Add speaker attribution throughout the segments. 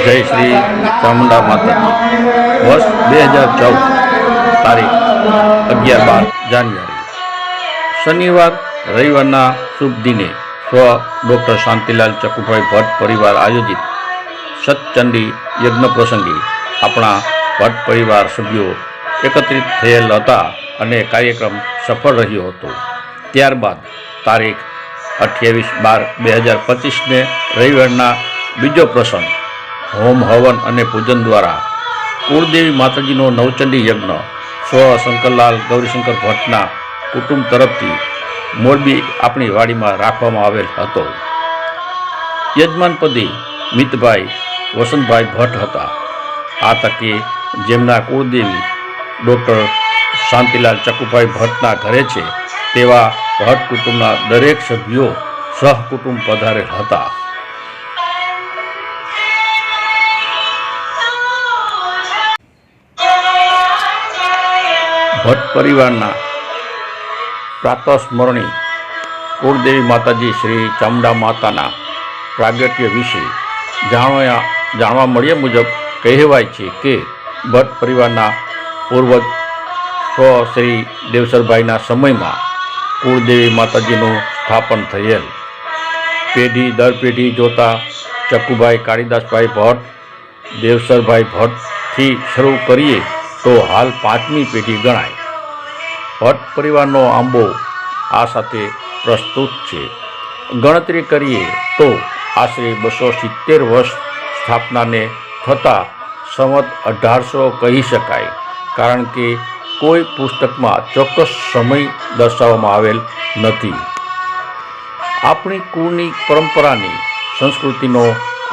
Speaker 1: જય શ્રી ચામુંડા માતાજી. વર્ષ 2014, તારીખ 11-12 જાન્યુઆરી, શનિવાર રવિવારના શુભ દિને સ્વ ડૉક્ટર શાંતિલાલ ચકુભાઈ ભટ્ટ પરિવાર આયોજિત સતચંડી યજ્ઞ પ્રસંગે આપણા ભટ્ટ પરિવાર સભ્યો એકત્રિત થયેલ હતા અને કાર્યક્રમ સફળ રહ્યો હતો. ત્યારબાદ તારીખ 28-12-2025ને રવિવારના બીજો પ્રસંગ હોમ હવન અને પૂજન દ્વારા કુળદેવી માતાજીનો નવચંડી યજ્ઞ સ્વ શંકરલાલ ગૌરીશંકર ભટ્ટના કુટુંબ તરફથી મોરબી આપણી વાડીમાં રાખવામાં આવેલ હતો. યજમાન પદે મિતભાઈ વસંતભાઈ ભટ્ટ હતા. આ તકે જેમના કુળદેવી ડૉક્ટર શાંતિલાલ ચકુભાઈ ભટ્ટના ઘરે છે તેવા ભટ્ટ કુટુંબના દરેક સભ્યો સહકુટુંબ પધારેલ હતા. ભટ્ટ પરિવારના પ્રાતઃસ્મરણી કુળદેવી માતાજી શ્રી ચામુંડા માતાના પ્રાગટ્ય વિશે જાણવા મળ્યા મુજબ કહેવાય છે કે ભટ્ટ પરિવારના પૂર્વજ સ્વ શ્રી દેવસરભાઈના સમયમાં કુળદેવી માતાજીનું સ્થાપન થયેલ. પેઢી દર પેઢી જોતા ચકુભાઈ કાળીદાસભાઈ ભટ્ટ દેવસરભાઈ ભટ્ટથી શરૂ કરીએ તો હાલ 5મી પેઢી ગણાય. ભટ્ટ પરિવારનો આંબો આ સાથે પ્રસ્તુત છે. ગણતરી કરીએ તો આશરે 270 વર્ષ સ્થાપનાને થતાં સંવત 1800 કહી શકાય, કારણ કે કોઈ પુસ્તકમાં ચોક્કસ સમય દર્શાવવામાં આવેલ નથી. આપણી કુળની પરંપરાની સંસ્કૃતિનો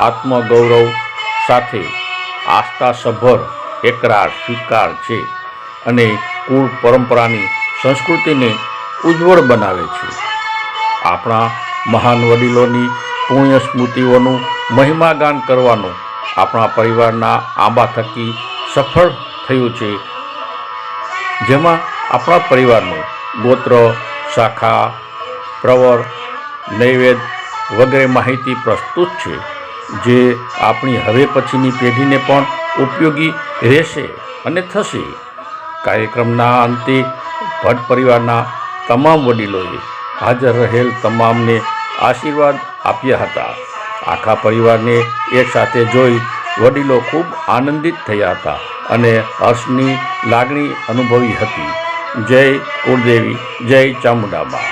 Speaker 1: આત્મગૌરવ સાથે આસ્થાસભર એકરાર સ્વીકાર છે અને કુળ પરંપરાની સંસ્કૃતિને ઉજ્જવળ બનાવે છે. આપણા મહાન વડીલોની પુણ્ય સ્મૃતિઓનું મહિમાગાન કરવાનું આપણા પરિવારના આંબા થકી સફળ થયું છે, જેમાં આપણા પરિવારનું ગોત્ર, શાખા, પ્રવર, નૈવેદ્ય વગેરે માહિતી પ્રસ્તુત છે, જે આપણી હવે પછીની પેઢીને પણ ઉપયોગી રહેશે અને થશે. કાર્યક્રમના અંતે ભટ્ટ પરિવારના તમામ વડીલોએ હાજર રહેલ તમામને આશીર્વાદ આપ્યા હતા. આખા પરિવારને એક સાથે જોઈ વડીલો ખૂબ આનંદિત થયા હતા અને હર્ષની લાગણી અનુભવી હતી. જય કુળદેવી, જય ચામુંડામાં.